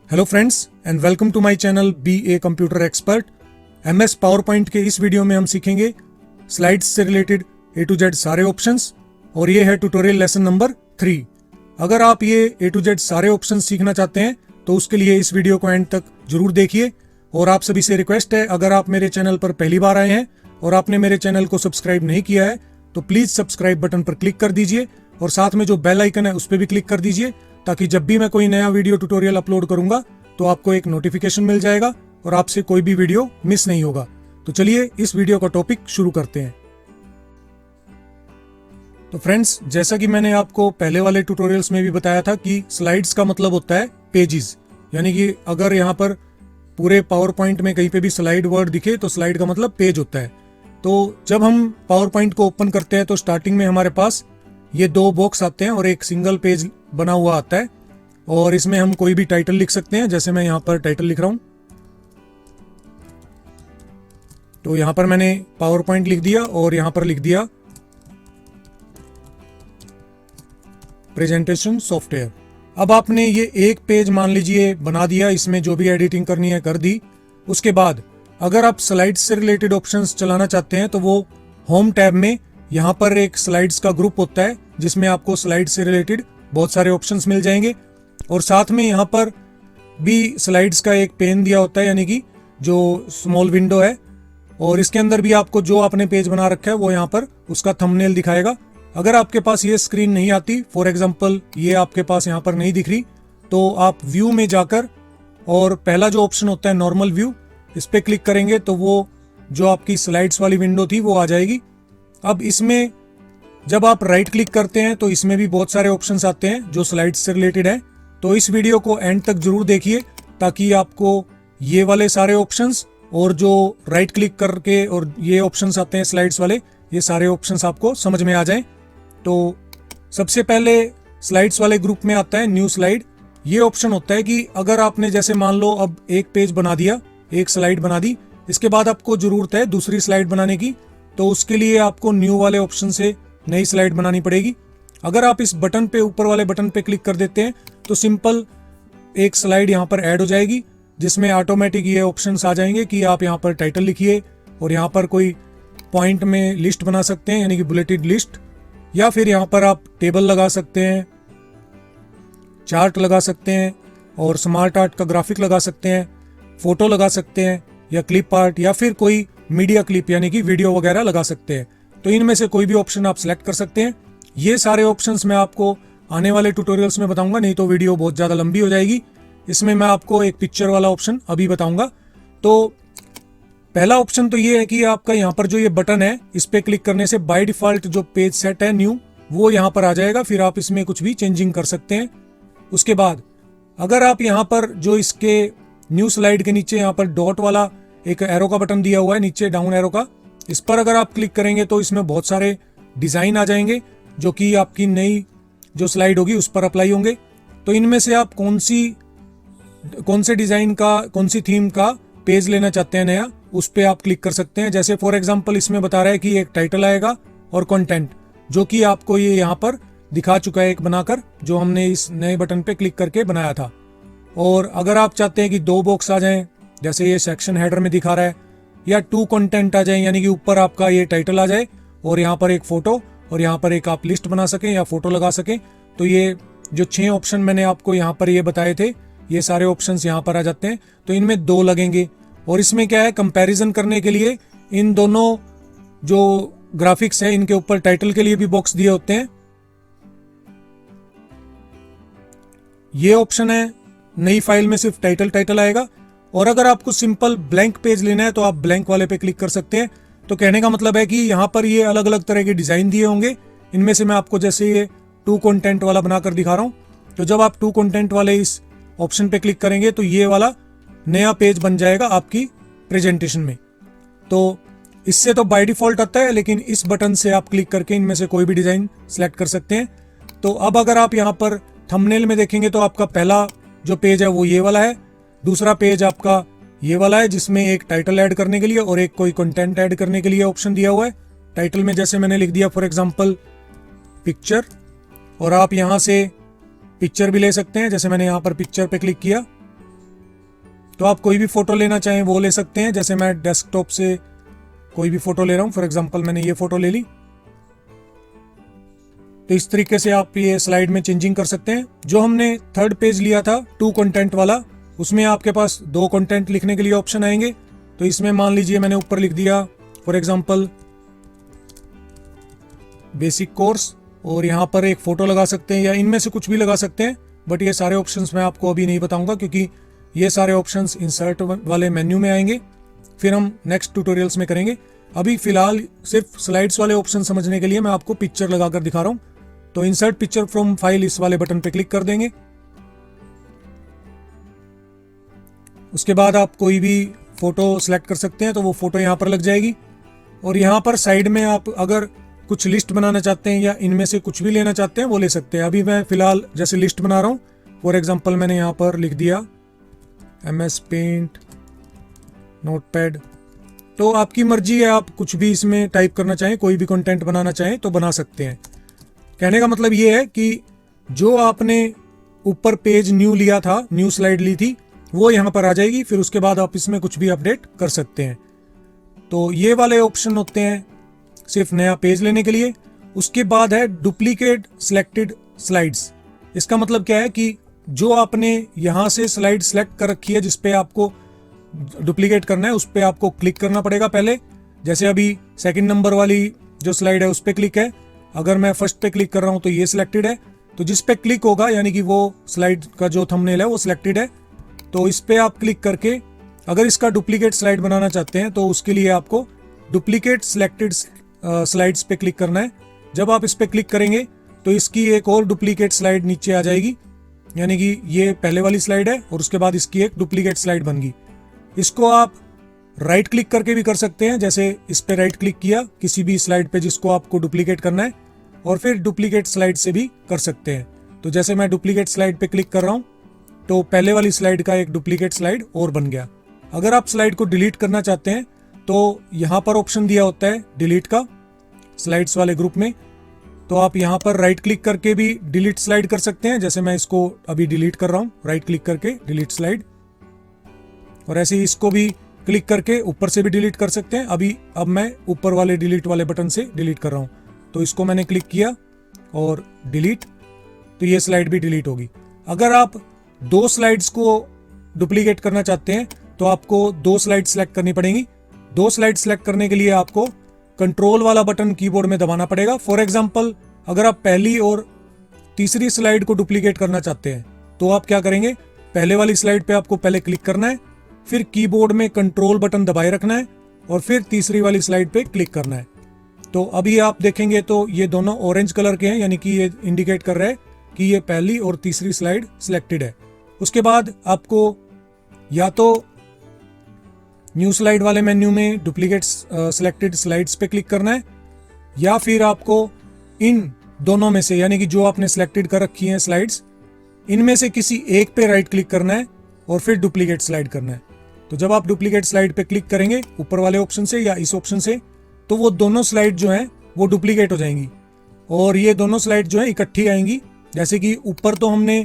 Hello friends and welcome to my channel be a computer expert. MS power point के इस video में हम सीखेंगे स्लाइड्स से रिलेटेड A to Z सारे ऑप्शंस, और ये है ट्यूटोरियल लेसन नंबर 3। अगर आप ये A to Z सारे ऑप्शंस सीखना चाहते हैं तो उसके लिए इस वीडियो को एंड तक जरूर देखिए। और आप सभी से रिक्वेस्ट है, अगर आप मेरे चैनल पर पहली बार आए हैं और आपने मेरे चैनल को सब्सक्राइब नहीं किया है तो प्लीज सब्सक्राइब बटन पर क्लिक कर दीजिए और साथ में जो बेल आइकन है उस पर भी क्लिक कर दीजिए, ताकि जब भी मैं कोई नया वीडियो ट्यूटोरियल अपलोड करूंगा तो आपको एक नोटिफिकेशन मिल जाएगा और आपसे कोई भी वीडियो मिस नहीं होगा। तो चलिए इस वीडियो का टॉपिक शुरू करते हैं। तो फ्रेंड्स, जैसा कि मैंने आपको पहले वाले ट्यूटोरियल्स में भी बताया था कि स्लाइड्स का मतलब होता है पेजेस, यानी कि अगर यहाँ पर पूरे पावर पॉइंट में कहीं पे भी स्लाइड वर्ड दिखे तो स्लाइड का मतलब पेज होता है। तो जब हम पावर पॉइंट को ओपन करते हैं तो स्टार्टिंग में हमारे पास ये दो बॉक्स आते हैं और एक सिंगल पेज बना हुआ आता है, और इसमें हम कोई भी टाइटल लिख सकते हैं। जैसे मैं यहाँ पर टाइटल लिख रहा हूं, तो यहाँ पर मैंने पावर पॉइंट लिख दिया और यहाँ पर लिख दिया प्रेजेंटेशन सॉफ्टवेयर। अब आपने ये एक पेज मान लीजिए बना दिया, इसमें जो भी एडिटिंग करनी है कर दी। उसके बाद अगर आप स्लाइड्स से रिलेटेड ऑप्शंस चलाना चाहते हैं तो वो होम टैब में यहाँ पर एक स्लाइड्स का ग्रुप होता है जिसमें आपको स्लाइड्स से रिलेटेड बहुत सारे ऑप्शंस मिल जाएंगे, और साथ में यहाँ पर भी स्लाइड्स का एक पेन दिया होता है, यानी कि जो स्मॉल विंडो है, और इसके अंदर भी आपको जो आपने पेज बना रखा है वो यहाँ पर उसका थंबनेल दिखाएगा। अगर आपके पास ये स्क्रीन नहीं आती, फॉर एग्जांपल ये आपके पास यहाँ पर नहीं दिख रही, तो आप व्यू में जाकर और पहला जो ऑप्शन होता है नॉर्मल व्यू, इस पर क्लिक करेंगे तो वो जो आपकी स्लाइड्स वाली विंडो थी वो आ जाएगी। अब इसमें जब आप राइट क्लिक करते हैं तो इसमें भी बहुत सारे ऑप्शंस आते हैं जो स्लाइड्स से रिलेटेड है। तो इस वीडियो को एंड तक जरूर देखिए, ताकि आपको ये वाले सारे ऑप्शंस और जो राइट क्लिक करके और ये ऑप्शंस आते हैं स्लाइड्स वाले, ये सारे ऑप्शंस आपको समझ में आ जाएं। तो सबसे पहले स्लाइड्स वाले ग्रुप में आता है न्यू स्लाइड। ये ऑप्शन होता है कि अगर आपने जैसे मान लो अब एक पेज बना दिया, एक स्लाइड बना दी, इसके बाद आपको जरूरत है दूसरी स्लाइड बनाने की, तो उसके लिए आपको न्यू वाले ऑप्शन से नई स्लाइड बनानी पड़ेगी। अगर आप इस बटन पे, ऊपर वाले बटन पे क्लिक कर देते हैं तो सिंपल एक स्लाइड यहाँ पर ऐड हो जाएगी, जिसमें ऑटोमेटिक ये ऑप्शंस आ जाएंगे कि आप यहाँ पर टाइटल लिखिए और यहाँ पर कोई पॉइंट में लिस्ट बना सकते हैं, यानी कि बुलेटेड लिस्ट, या फिर यहाँ पर आप टेबल लगा सकते हैं, चार्ट लगा सकते हैं, और स्मार्ट आर्ट का ग्राफिक लगा सकते हैं, फोटो लगा सकते हैं, या क्लिप आर्ट, या फिर कोई मीडिया क्लिप यानी कि वीडियो वगैरह लगा सकते हैं। तो इनमें से कोई भी ऑप्शन आप सिलेक्ट कर सकते हैं। ये सारे ऑप्शंस मैं आपको आने वाले ट्यूटोरियल्स में बताऊंगा, नहीं तो वीडियो बहुत ज़्यादा लंबी हो जाएगी। इसमें मैं आपको एक पिक्चर वाला ऑप्शन अभी बताऊंगा। तो पहला ऑप्शन तो ये है कि आपका यहाँ पर जो ये बटन है, इस पर क्लिक करने से बाय डिफॉल्ट जो पेज सेट है न्यू, वो यहाँ पर आ जाएगा, फिर आप इसमें कुछ भी चेंजिंग कर सकते हैं। उसके बाद अगर आप यहाँ पर जो इसके न्यू स्लाइड के नीचे यहाँ पर डॉट वाला एक एरो का बटन दिया हुआ है, नीचे डाउन एरो का, इस पर अगर आप क्लिक करेंगे तो इसमें बहुत सारे डिजाइन आ जाएंगे जो कि आपकी नई जो स्लाइड होगी उस पर अप्लाई होंगे। तो इनमें से आप कौन से डिजाइन का, कौन सी थीम का पेज लेना चाहते हैं नया, उस पर आप क्लिक कर सकते हैं। जैसे फॉर एग्जांपल इसमें बता रहा है कि एक टाइटल आएगा और कंटेंट, जो कि आपको ये यहाँ पर दिखा चुका है एक बनाकर, जो हमने इस नए बटन पे क्लिक करके बनाया था। और अगर आप चाहते हैं कि दो बॉक्स आ जाएं, जैसे ये सेक्शन हेडर में दिखा रहा है, या टू कंटेंट आ जाए, यानी कि ऊपर आपका ये टाइटल आ जाए और यहाँ पर एक फोटो और यहाँ पर एक आप लिस्ट बना सकें या फोटो लगा सकें, तो ये जो 6 ऑप्शन मैंने आपको यहाँ पर ये बताए थे, ये सारे ऑप्शंस यहाँ पर आ जाते हैं। तो इनमें 2 लगेंगे, और इसमें क्या है, कंपैरिजन करने के लिए इन दोनों जो ग्राफिक्स है इनके ऊपर टाइटल के लिए भी बॉक्स दिए होते हैं। ये ऑप्शन है नई फाइल में सिर्फ टाइटल आएगा, और अगर आपको सिंपल ब्लैंक पेज लेना है तो आप ब्लैंक वाले पे क्लिक कर सकते हैं। तो कहने का मतलब है कि यहाँ पर ये अलग अलग तरह के डिजाइन दिए होंगे। इनमें से मैं आपको जैसे ये 2 कंटेंट वाला बनाकर दिखा रहा हूँ, तो जब आप 2 कंटेंट वाले इस ऑप्शन पे क्लिक करेंगे तो ये वाला नया पेज बन जाएगा आपकी प्रेजेंटेशन में। तो इससे तो बाय डिफॉल्ट आता है, लेकिन इस बटन से आप क्लिक करके इनमें से कोई भी डिजाइन सेलेक्ट कर सकते हैं। तो अब अगर आप यहाँ पर थंबनेल में देखेंगे तो आपका पहला जो पेज है वो ये वाला है, दूसरा पेज आपका ये वाला है जिसमें एक टाइटल ऐड करने के लिए और एक कोई कंटेंट ऐड करने के लिए ऑप्शन दिया हुआ है। टाइटल में जैसे मैंने लिख दिया फॉर एग्जांपल पिक्चर, और आप यहां से पिक्चर भी ले सकते हैं। जैसे मैंने यहां पर पिक्चर पे क्लिक किया तो आप कोई भी फोटो लेना चाहें वो ले सकते हैं। जैसे मैं डेस्कटॉप से कोई भी फोटो ले रहा हूं, फॉर एग्जांपल मैंने ये फोटो ले ली। तो इस तरीके से आप ये स्लाइड में चेंजिंग कर सकते हैं। जो हमने थर्ड पेज लिया था 2 कंटेंट वाला, उसमें आपके पास 2 कंटेंट लिखने के लिए ऑप्शन आएंगे। तो इसमें मान लीजिए मैंने ऊपर लिख दिया फॉर एग्जांपल बेसिक कोर्स, और यहाँ पर एक फोटो लगा सकते हैं या इनमें से कुछ भी लगा सकते हैं। बट ये सारे ऑप्शंस मैं आपको अभी नहीं बताऊंगा क्योंकि ये सारे ऑप्शंस इंसर्ट वाले मेन्यू में आएंगे, फिर हम नेक्स्ट ट्यूटोरियल्स में करेंगे। अभी फिलहाल सिर्फ स्लाइड्स वाले ऑप्शन समझने के लिए मैं आपको पिक्चर लगाकर दिखा रहा हूं। तो इंसर्ट पिक्चर फ्रॉम फाइल इस वाले बटन पे क्लिक कर देंगे। उसके बाद आप कोई भी फोटो सिलेक्ट कर सकते हैं, तो वो फोटो यहाँ पर लग जाएगी। और यहाँ पर साइड में आप अगर कुछ लिस्ट बनाना चाहते हैं या इनमें से कुछ भी लेना चाहते हैं वो ले सकते हैं। अभी मैं फिलहाल जैसे लिस्ट बना रहा हूँ, फॉर एग्जांपल मैंने यहाँ पर लिख दिया MS पेंट नोटपैड। तो आपकी मर्जी है, आप कुछ भी इसमें टाइप करना चाहें, कोई भी कंटेंट बनाना चाहें तो बना सकते हैं। कहने का मतलब ये है कि जो आपने ऊपर पेज न्यू लिया था, न्यू स्लाइड ली थी, वो यहाँ पर आ जाएगी। फिर उसके बाद आप इसमें कुछ भी अपडेट कर सकते हैं। तो ये वाले ऑप्शन होते हैं सिर्फ नया पेज लेने के लिए। उसके बाद है डुप्लीकेट सिलेक्टेड स्लाइड्स। इसका मतलब क्या है कि जो आपने यहां से स्लाइड सिलेक्ट कर रखी है, जिसपे आपको डुप्लीकेट करना है, उस पर आपको क्लिक करना पड़ेगा पहले। जैसे अभी सेकंड नंबर वाली जो स्लाइड है उस पर क्लिक है। अगर मैं फर्स्ट पे क्लिक कर रहा हूं तो ये सिलेक्टेड है। तो जिस पे क्लिक होगा यानी कि वो स्लाइड का जो थंबनेल है वो सिलेक्टेड है। तो इस पे आप क्लिक करके अगर इसका डुप्लीकेट स्लाइड बनाना चाहते हैं तो उसके लिए आपको डुप्लीकेट सिलेक्टेड स्लाइड्स पे क्लिक करना है। जब आप इस पे क्लिक करेंगे तो इसकी एक और डुप्लीकेट स्लाइड नीचे आ जाएगी, यानी कि ये पहले वाली स्लाइड है और उसके बाद इसकी एक डुप्लीकेट स्लाइड बन गई। इसको आप राइट क्लिक करके भी कर सकते हैं। जैसे इस पे राइट क्लिक किया किसी भी स्लाइड पे जिसको आपको डुप्लीकेट करना है, और फिर डुप्लीकेट स्लाइड से भी कर सकते हैं। तो जैसे मैं डुप्लीकेट स्लाइड पे क्लिक कर रहा हूं तो पहले वाली स्लाइड का एक डुप्लीकेट स्लाइड और बन गया। अगर आप स्लाइड को डिलीट करना चाहते हैं तो यहाँ पर ऑप्शन दिया होता है डिलीट का, स्लाइड्स वाले ग्रुप में। तो आप यहाँ पर राइट क्लिक करके भी डिलीट स्लाइड कर सकते हैं। जैसे मैं इसको अभी डिलीट कर रहा हूँ, राइट क्लिक करके डिलीट स्लाइड, और ऐसे ही इसको भी क्लिक करके ऊपर से भी डिलीट कर सकते हैं। अब मैं ऊपर वाले डिलीट वाले बटन से डिलीट कर रहा हूँ। तो इसको मैंने क्लिक किया और डिलीट, तो ये स्लाइड भी डिलीट होगी। अगर आप 2 स्लाइड्स को डुप्लीकेट करना चाहते हैं तो आपको 2 स्लाइड सेलेक्ट करनी पड़ेंगी। 2 स्लाइड सेलेक्ट करने के लिए आपको कंट्रोल वाला बटन कीबोर्ड में दबाना पड़ेगा। फॉर एग्जांपल अगर आप पहली और तीसरी स्लाइड को डुप्लीकेट करना चाहते हैं तो आप क्या करेंगे, पहले वाली स्लाइड पे आपको पहले क्लिक करना है, फिर कीबोर्ड में कंट्रोल बटन दबाए रखना है और फिर तीसरी वाली स्लाइड पे क्लिक करना है। तो अभी आप देखेंगे तो ये दोनों ऑरेंज कलर के हैं, यानी कि ये इंडिकेट कर रहा है कि ये पहली और तीसरी स्लाइड सिलेक्टेड है। उसके बाद आपको या तो न्यू स्लाइड वाले मेन्यू में डुप्लीकेट सिलेक्टेड स्लाइड्स पे क्लिक करना है, या फिर आपको इन दोनों में से, यानी कि जो आपने सिलेक्टेड कर रखी हैं स्लाइड्स, इनमें से किसी एक पे राइट क्लिक करना है और फिर डुप्लीकेट स्लाइड करना है। तो जब आप डुप्लीकेट स्लाइड पे क्लिक करेंगे ऊपर वाले ऑप्शन से या इस ऑप्शन से, तो वो दोनों स्लाइड जो हैं वो डुप्लीकेट हो जाएंगी और ये दोनों स्लाइड जो है इकट्ठी आएंगी। जैसे कि ऊपर तो हमने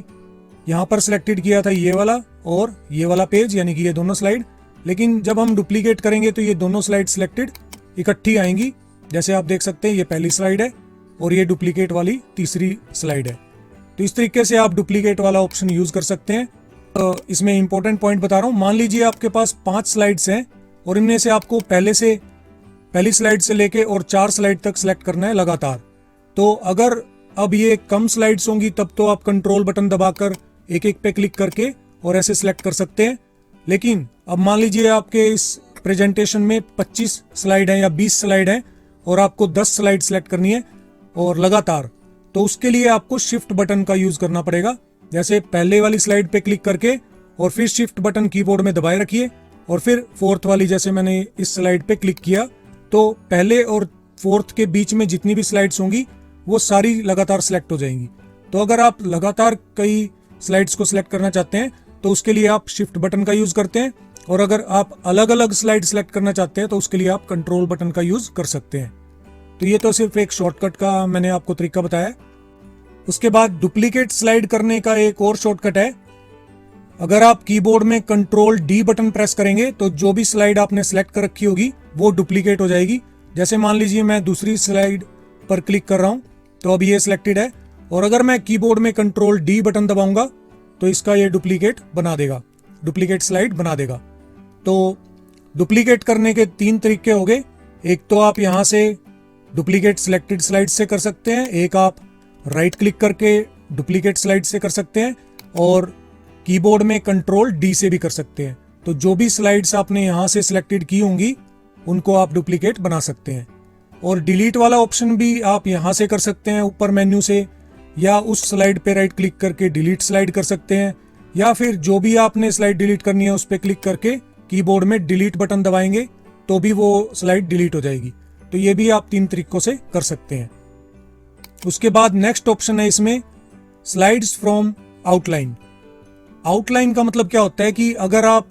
यहाँ पर सिलेक्टेड किया था ये वाला और ये वाला पेज, यानी कि ये दोनों स्लाइड, लेकिन जब हम डुप्लीकेट करेंगे तो ये दोनों स्लाइड सिलेक्टेड इकट्ठी आएंगी। जैसे आप देख सकते हैं ये पहली स्लाइड है और ये डुप्लीकेट वाली तीसरी स्लाइड है। तो इस तरीके से आप डुप्लीकेट वाला ऑप्शन यूज कर सकते हैं। तो इसमें इंपॉर्टेंट पॉइंट बता रहा हूँ, मान लीजिए आपके पास 5 स्लाइड्स हैं और इनमें से आपको पहली स्लाइड से लेके और 4 स्लाइड तक सिलेक्ट करना है लगातार। तो अगर अब ये कम स्लाइड्स होंगी तब तो आप कंट्रोल बटन दबाकर एक एक पे क्लिक करके और ऐसे सिलेक्ट कर सकते हैं। लेकिन अब मान लीजिए आपके इस प्रेजेंटेशन में 25 स्लाइड है या 20 स्लाइड है और आपको 10 स्लाइड सिलेक्ट करनी है और लगातार, तो उसके लिए आपको शिफ्ट बटन का यूज करना पड़ेगा। जैसे पहले वाली स्लाइड पे क्लिक करके और फिर शिफ्ट बटन कीबोर्ड में दबाए रखिए और फिर फोर्थ वाली, जैसे मैंने इस स्लाइड पे क्लिक किया तो पहले और फोर्थ के बीच में जितनी भी स्लाइड्स होंगी वो सारी लगातार सिलेक्ट हो जाएंगी। तो अगर आप लगातार कई स्लाइड्स को सिलेक्ट करना चाहते हैं तो उसके लिए आप शिफ्ट बटन का यूज करते हैं और अगर आप अलग अलग स्लाइड सेलेक्ट करना चाहते हैं तो उसके लिए आप कंट्रोल बटन का यूज कर सकते हैं। तो ये तो सिर्फ एक शॉर्टकट का मैंने आपको तरीका बताया। उसके बाद डुप्लीकेट स्लाइड करने का एक और शॉर्टकट है। अगर आप कीबोर्ड में कंट्रोल डी बटन प्रेस करेंगे तो जो भी स्लाइड आपने सेलेक्ट कर रखी होगी वो डुप्लीकेट हो जाएगी। जैसे मान लीजिए मैं दूसरी स्लाइड पर क्लिक कर रहा हूं तो अभी ये सिलेक्टेड है, और अगर मैं कीबोर्ड में कंट्रोल डी बटन दबाऊंगा तो इसका ये डुप्लीकेट बना देगा, डुप्लीकेट स्लाइड बना देगा। तो डुप्लीकेट करने के 3 तरीके हो गए। एक तो आप यहां से डुप्लीकेट सिलेक्टेड स्लाइड से कर सकते हैं, एक आप राइट क्लिक करके डुप्लीकेट स्लाइड से कर सकते हैं, और कीबोर्ड में कंट्रोल डी से भी कर सकते हैं। तो जो भी स्लाइड्स आपने यहां से सिलेक्टेड की होंगी उनको आप डुप्लीकेट बना सकते हैं। और डिलीट वाला ऑप्शन भी आप यहां से कर सकते हैं ऊपर मेन्यू से, या उस स्लाइड पे राइट क्लिक करके डिलीट स्लाइड कर सकते हैं, या फिर जो भी आपने स्लाइड डिलीट करनी है उस पर क्लिक करके कीबोर्ड में डिलीट बटन दबाएंगे तो भी वो स्लाइड डिलीट हो जाएगी। तो ये भी आप 3 तरीकों से कर सकते हैं। उसके बाद नेक्स्ट ऑप्शन है इसमें स्लाइड्स फ्रॉम आउटलाइन। आउटलाइन का मतलब क्या होता है कि अगर आप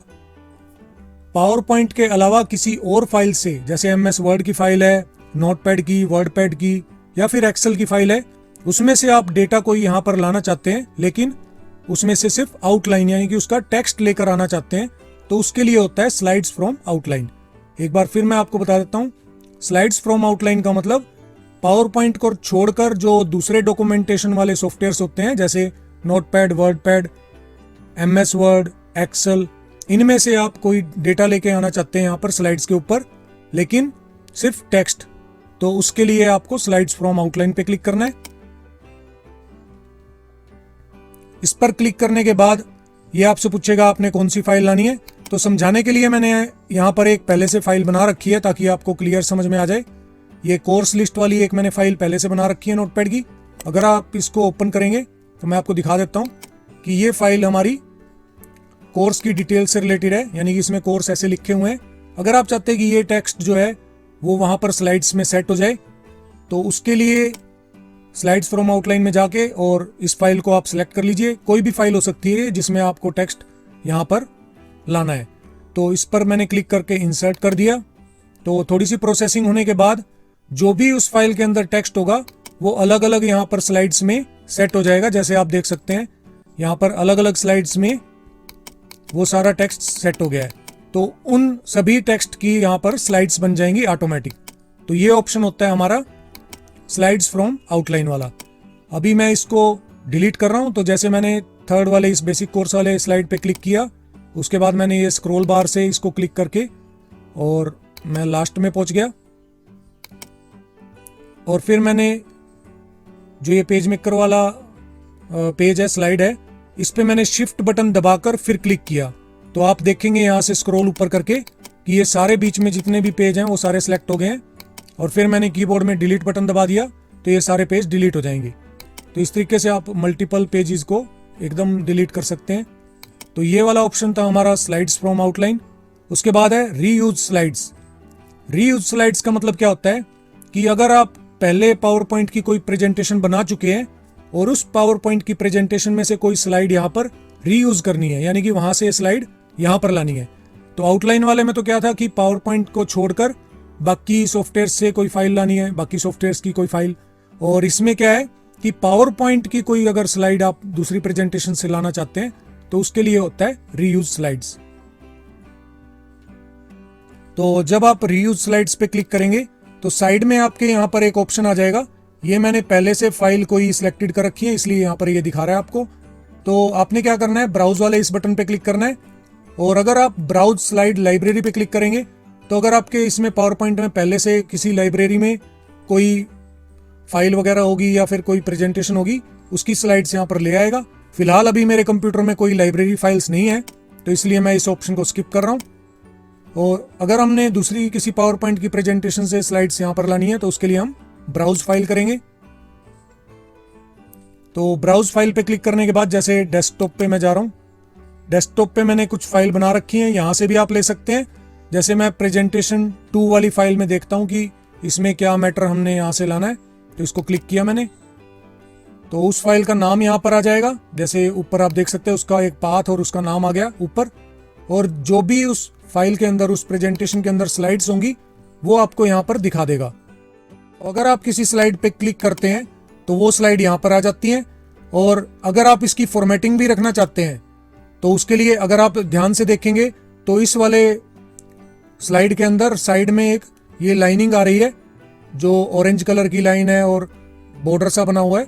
पावर पॉइंट के अलावा किसी और फाइल से, जैसे एमएस वर्ड की फाइल है, नोटपैड की, वर्डपैड की, या फिर एक्सेल की फाइल है, उसमें से आप डेटा को यहां पर लाना चाहते हैं, लेकिन उसमें से सिर्फ आउटलाइन यानी कि उसका टेक्स्ट लेकर आना चाहते हैं, तो उसके लिए होता है स्लाइड्स फ्रॉम आउटलाइन। एक बार फिर मैं आपको बता देता हूं, स्लाइड्स फ्रॉम आउटलाइन का मतलब पावर पॉइंट को छोड़कर जो दूसरे डॉक्यूमेंटेशन वाले सॉफ्टवेयर्स होते हैं, जैसे notepad, wordpad, MS word, Excel, इनमें से आप कोई डेटा लेके आना चाहते हैं यहाँ पर स्लाइड्स के ऊपर, लेकिन सिर्फ टेक्स्ट, तो उसके लिए आपको स्लाइड्स फ्रॉम आउटलाइन पे क्लिक करना है। इस पर क्लिक करने के बाद ये आपसे पूछेगा आपने कौन सी फाइल लानी है। तो समझाने के लिए मैंने यहाँ पर एक पहले से फाइल बना रखी है ताकि आपको क्लियर समझ में आ जाए। ये कोर्स लिस्ट वाली एक मैंने फाइल पहले से बना रखी है नोटपैड की। अगर आप इसको ओपन करेंगे तो मैं आपको दिखा देता हूँ कि ये फाइल हमारी कोर्स की डिटेल से रिलेटेड है, यानी कि इसमें कोर्स ऐसे लिखे हुए हैं। अगर आप चाहते हैं कि ये टेक्स्ट जो है वो वहां पर स्लाइड्स में सेट हो जाए, तो उसके लिए स्लाइड्स फ्रॉम आउटलाइन में जाके और इस फाइल को आप सिलेक्ट कर लीजिए। कोई भी फाइल हो सकती है जिसमें आपको टेक्स्ट यहाँ पर लाना है। तो इस पर मैंने क्लिक करके इंसर्ट कर दिया। तो थोड़ी सी प्रोसेसिंग होने के बाद जो भी उस फाइल के अंदर टेक्स्ट होगा वो अलग अलग यहाँ पर स्लाइड्स में सेट हो जाएगा। जैसे आप देख सकते हैं यहाँ पर अलग अलग स्लाइड्स में वो सारा टेक्स्ट सेट हो गया है। तो उन सभी टेक्स्ट की यहाँ पर स्लाइड्स बन जाएंगी ऑटोमेटिक। तो ये ऑप्शन होता है हमारा स्लाइड्स फ्रॉम आउटलाइन वाला। अभी मैं इसको डिलीट कर रहा हूं। तो जैसे मैंने थर्ड वाले इस बेसिक कोर्स वाले स्लाइड पे क्लिक किया, उसके बाद मैंने ये स्क्रॉल बार से इसको क्लिक करके और मैं लास्ट में पहुंच गया, और फिर मैंने जो ये पेज मेकर वाला पेज है, स्लाइड है, इस पे मैंने शिफ्ट बटन दबाकर फिर क्लिक किया। तो आप देखेंगे यहाँ से स्क्रॉल ऊपर करके कि ये सारे बीच में जितने भी पेज हैं वो सारे सिलेक्ट हो गए हैं, और फिर मैंने कीबोर्ड में डिलीट बटन दबा दिया तो ये सारे पेज डिलीट हो जाएंगे। तो इस तरीके से आप मल्टीपल पेजेस को एकदम डिलीट कर सकते हैं। तो ये वाला ऑप्शन था हमारा स्लाइड्स फ्रॉम आउटलाइन। उसके बाद है रीयूज स्लाइड्स। रीयूज स्लाइड्स का मतलब क्या होता है कि अगर आप पहले पावर पॉइंट की कोई प्रेजेंटेशन बना चुके हैं और उस पावर पॉइंट की प्रेजेंटेशन में से कोई स्लाइड यहाँ पर रीयूज करनी है, यानी कि वहां से स्लाइड यहाँ पर लानी है। तो आउटलाइन वाले में तो क्या था कि पावर पॉइंट को छोड़कर बाकी सॉफ्टवेयर से कोई फाइल लानी है, बाकी सॉफ्टवेयर की कोई फाइल। और इसमें क्या है कि पावर पॉइंट की कोई अगर स्लाइड आप दूसरी प्रेजेंटेशन से लाना चाहते हैं तो उसके लिए होता है रीयूज स्लाइड्स। तो जब आप रीयूज स्लाइड्स पे क्लिक करेंगे तो साइड में आपके यहाँ पर एक ऑप्शन आ जाएगा। ये मैंने पहले से फाइल कोई सिलेक्टेड कर रखी है इसलिए यहाँ पर ये दिखा रहा है आपको। तो आपने क्या करना है, ब्राउज वाले इस बटन पे क्लिक करना है, और अगर आप ब्राउज स्लाइड लाइब्रेरी पे क्लिक करेंगे तो अगर आपके इसमें पावर पॉइंट में पहले से किसी लाइब्रेरी में कोई फाइल वगैरह होगी या फिर कोई प्रेजेंटेशन होगी, उसकी स्लाइड्स यहाँ पर ले आएगा। फिलहाल अभी मेरे कंप्यूटर में कोई लाइब्रेरी फाइल्स नहीं है तो इसलिए मैं इस ऑप्शन को स्किप कर रहा हूँ। और अगर हमने दूसरी किसी पावर पॉइंट की प्रेजेंटेशन से स्लाइड्स यहाँ पर लानी है तो उसके लिए हम ब्राउज फाइल करेंगे। तो ब्राउज फाइल पे क्लिक करने के बाद जैसे डेस्कटॉप पे मैं जा रहा हूँ, डेस्कटॉप पे मैंने कुछ फाइल बना रखी है, यहाँ से भी आप ले सकते हैं। जैसे मैं प्रेजेंटेशन 2 वाली फाइल में देखता हूँ कि इसमें क्या मैटर हमने यहाँ से लाना है, तो इसको क्लिक किया मैंने तो उस फाइल का नाम यहाँ पर आ जाएगा। जैसे ऊपर आप देख सकते हैं उसका एक पाथ और उसका नाम आ गया ऊपर। और जो भी उस फाइल के अंदर, उस प्रेजेंटेशन के अंदर स्लाइड्स होंगी वो आपको यहाँ पर दिखा देगा। अगर आप किसी स्लाइड पे क्लिक करते हैं तो वो स्लाइड यहाँ पर आ जाती है। और अगर आप इसकी फॉर्मेटिंग भी रखना चाहते हैं तो उसके लिए अगर आप ध्यान से देखेंगे तो इस वाले स्लाइड के अंदर साइड में एक ये लाइनिंग आ रही है जो ऑरेंज कलर की लाइन है और बॉर्डर सा बना हुआ है।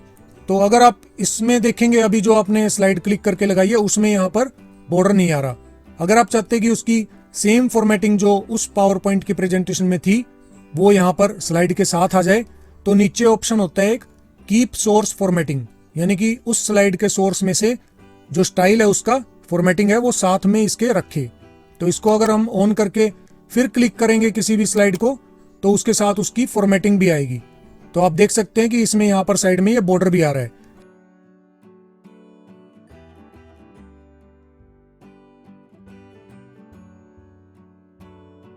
तो अगर आप इसमें देखेंगे, अभी जो आपने स्लाइड क्लिक करके लगाई है उसमें यहाँ पर बॉर्डर नहीं आ रहा। अगर आप चाहते हैं कि उसकी सेम फॉर्मेटिंग जो उस पावर पॉइंट की प्रेजेंटेशन में थी वो यहाँ पर स्लाइड के साथ आ जाए, तो नीचे ऑप्शन होता है एक कीप सोर्स फॉर्मेटिंग, यानी कि उस स्लाइड के सोर्स में से जो स्टाइल है उसका फॉर्मेटिंग है वो साथ में इसके रखे। तो इसको अगर हम ऑन करके फिर क्लिक करेंगे किसी भी स्लाइड को तो उसके साथ उसकी फॉर्मेटिंग भी आएगी। तो आप देख सकते हैं कि इसमें यहाँ पर साइड में ये बॉर्डर भी आ रहा है।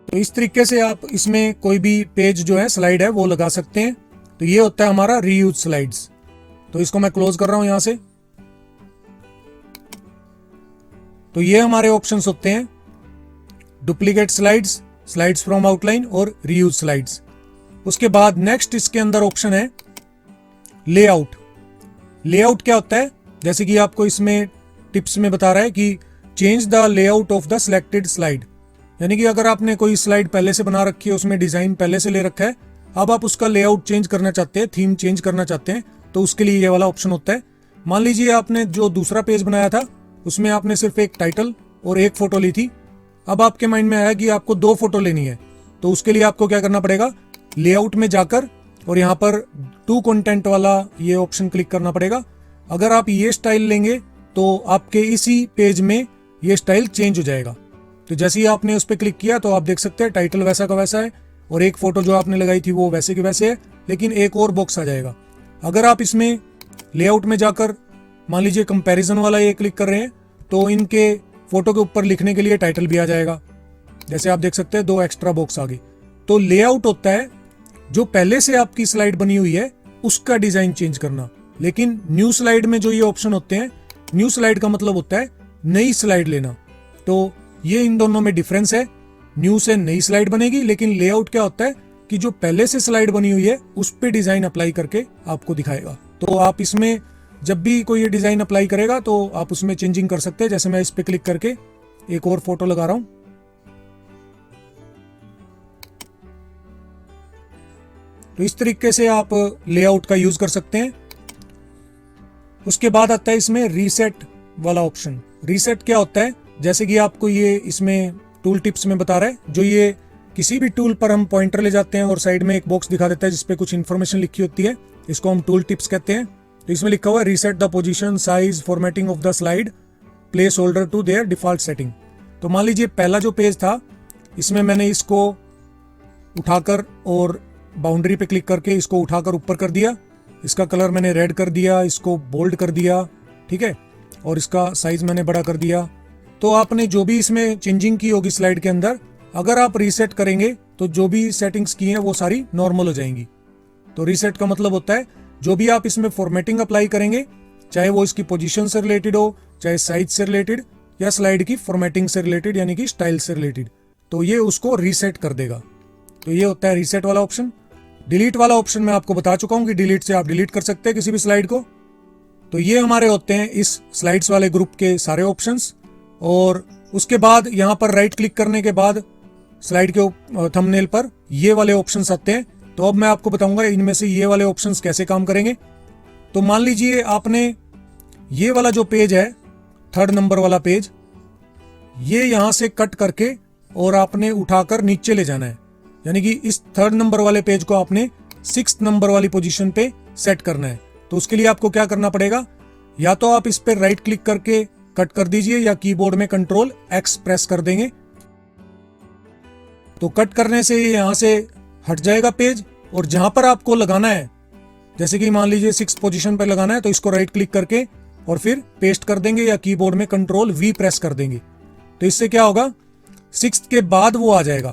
तो इस तरीके से आप इसमें कोई भी पेज जो है, स्लाइड है, वो लगा सकते हैं। तो ये होता है हमारा रीयूज स्लाइड्स। तो इसको मैं क्लोज कर रहा हूं यहां से। तो ये हमारे ऑप्शंस होते हैं duplicate slides, slides from outline और रीयूज स्लाइड्स। उसके बाद नेक्स्ट इसके अंदर ऑप्शन है लेआउट। लेआउट क्या होता है, जैसे कि आपको इसमें टिप्स में बता रहा है कि change the layout of the selected slide, यानी कि अगर आपने कोई स्लाइड पहले से बना रखी है, उसमें डिजाइन पहले से ले रखा है, अब आप उसका लेआउट चेंज करना चाहते हैं, थीम चेंज करना चाहते हैं, तो उसके लिए ये वाला ऑप्शन होता है। मान लीजिए आपने जो दूसरा पेज बनाया था उसमें आपने सिर्फ एक टाइटल और एक फोटो ली थी। अब आपके माइंड में आया कि आपको 2 फोटो लेनी है, तो उसके लिए आपको क्या करना पड़ेगा, लेआउट में जाकर और यहाँ पर टू कंटेंट वाला ये ऑप्शन क्लिक करना पड़ेगा। अगर आप ये स्टाइल लेंगे तो आपके इसी पेज में ये स्टाइल चेंज हो जाएगा। तो जैसे ही आपने उस पर क्लिक किया तो आप देख सकते हैं टाइटल वैसा का वैसा है और एक फोटो जो आपने लगाई थी वो वैसे के वैसे है, लेकिन एक और बॉक्स आ जाएगा। अगर आप इसमें लेआउट में जाकर मान लीजिए कंपैरिजन वाला ये क्लिक कर रहे हैं तो इनके फोटो के ऊपर लिखने के लिए टाइटल भी आ जाएगा। जैसे आप देख सकते हैं 2 एक्स्ट्रा बॉक्स आ गए। तो लेआउट होता है जो पहले से आपकी स्लाइड बनी हुई है उसका डिजाइन चेंज करना। लेकिन न्यू स्लाइड में जो ये ऑप्शन होते हैं, न्यू स्लाइड का मतलब होता है नई स्लाइड लेना। तो ये इन दोनों में डिफरेंस है। न्यू से नई स्लाइड बनेगी, लेकिन लेआउट क्या होता है कि जो पहले से स्लाइड बनी हुई है उस पे डिजाइन अप्लाई करके आपको दिखाएगा। तो आप इसमें जब भी कोई ये डिजाइन अप्लाई करेगा तो आप उसमें चेंजिंग कर सकते हैं। जैसे मैं इस पे क्लिक करके एक और फोटो लगा रहा हूं, तो इस तरीके से आप लेआउट का यूज कर सकते हैं। उसके बाद आता है इसमें रीसेट वाला ऑप्शन। रीसेट क्या होता है, जैसे कि आपको ये इसमें टूल टिप्स में बता रहा है, जो ये किसी भी टूल पर हम पॉइंटर ले जाते हैं और साइड में एक बॉक्स दिखा देता है जिसपे कुछ इंफॉर्मेशन लिखी होती है, इसको हम टूल टिप्स कहते हैं। तो इसमें लिखा हुआ है reset the position, size, formatting of the slide, place holder to their default setting. तो मान लीजिए पहला जो पेज था इसमें मैंने इसको उठाकर और बाउंड्री पे क्लिक करके इसको उठाकर ऊपर कर दिया, इसका कलर मैंने रेड कर दिया, इसको बोल्ड कर दिया, ठीक है, और इसका साइज मैंने बड़ा कर दिया। तो आपने जो भी इसमें चेंजिंग की होगी स्लाइड के अंदर, अगर आप रीसेट करेंगे तो जो भी सेटिंग्स की हैं वो सारी नॉर्मल हो जाएंगी। तो रीसेट का मतलब होता है जो भी आप इसमें फॉर्मेटिंग अप्लाई करेंगे, चाहे वो इसकी पोजीशन से रिलेटेड हो, चाहे साइज से रिलेटेड या स्लाइड की फॉर्मेटिंग से रिलेटेड यानी कि स्टाइल से रिलेटेड, तो ये उसको रीसेट कर देगा। तो ये होता है रीसेट वाला ऑप्शन। डिलीट वाला ऑप्शन मैं आपको बता चुका हूं कि डिलीट से आप डिलीट कर सकते हैं किसी भी स्लाइड को। तो ये हमारे होते हैं इस स्लाइड्स वाले ग्रुप के सारे ऑप्शंस। और उसके बाद यहाँ पर राइट क्लिक करने के बाद स्लाइड के थंबनेल पर ये वाले ऑप्शंस आते हैं। तो अब मैं आपको बताऊंगा इनमें से ये वाले ऑप्शंस कैसे काम करेंगे। तो मान लीजिए आपने ये वाला जो पेज है, 3rd नंबर वाला पेज, ये यहां से कट करके और आपने उठाकर नीचे ले जाना है, यानी कि इस 3rd नंबर वाले पेज को आपने 6th नंबर वाली पोजीशन पे सेट करना है। तो उसके लिए आपको क्या करना पड़ेगा, या तो आप इस पे राइट क्लिक करके कट कर दीजिए या कीबोर्ड में Ctrl X प्रेस कर देंगे। तो कट करने से यहां से हट जाएगा पेज, और जहां पर आपको लगाना है, जैसे कि मान लीजिए 6th पोजीशन पर लगाना है, तो इसको राइट क्लिक करके और फिर पेस्ट कर देंगे या कीबोर्ड में Ctrl V प्रेस कर देंगे। तो इससे क्या होगा, 6th के बाद वो आ जाएगा।